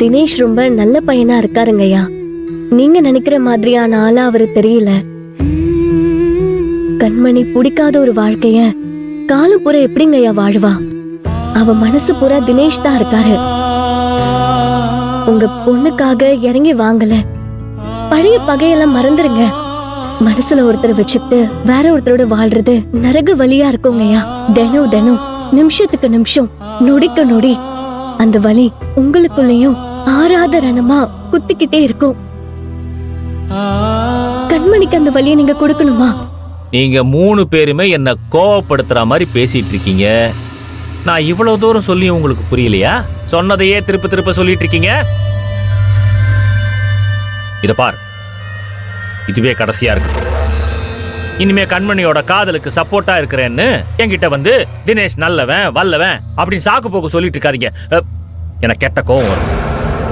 தினேஷ் ரொம்ப நல்ல பையனா இருக்காருங்கய்யா. நீங்க நினைக்கிற மாதிரியான ஆளா அவரு தெரியல. கண்மணி பிடிக்காத ஒரு வாழ்க்கைய காலம் பூரா எப்படிங்கய்யா வாழ்வா? அவ மனசு பூரா தினேஷ் தான் இருக்காரு. உங்க பொண்ணுக்காக இறங்கி வாங்கல. பழைய பகையெல்லாம் மறந்துருங்க. மனசுல ஒருத்தரை வச்சுக்கிட்டு வேற ஒருத்தரோட வாழ்றது நரக வலியா இருக்குங்கய்யா. தினம் தினம் நிமிஷத்துக்கு நிமிஷம் நொடிக்கு நொடி அந்த வலி உங்களுக்குள்ளயும் ஆறாத ரணமா குத்திக்கிட்டே இருக்கும். கண்மணிக்கு அந்த வலியை நீங்க கொடுக்கணுமா? நீங்க 3 பேருமே என்ன கோவப்படுத்துற மாதிரி பேசிட்டு இருக்கீங்க. நான் இவ்வளவு தூரம் சொல்லி உங்களுக்கு புரியலையா? சொன்னதையே திருப்ப திருப்ப சொல்லிட்டு இருக்கீங்க. இத பார், இதுவே கடைசியா இருக்கு. இனிமே கண்மணியோட காதலுக்கு சப்போர்ட்டா இருக்கிறேன்னு என்கிட்ட வந்து தினேஷ் நல்லவன் வல்லவன் அப்படின்னு சாக்கு போக்கு சொல்லிட்டு இருக்காதீங்க. எனக்கு கெட்ட கோவம் வரும்.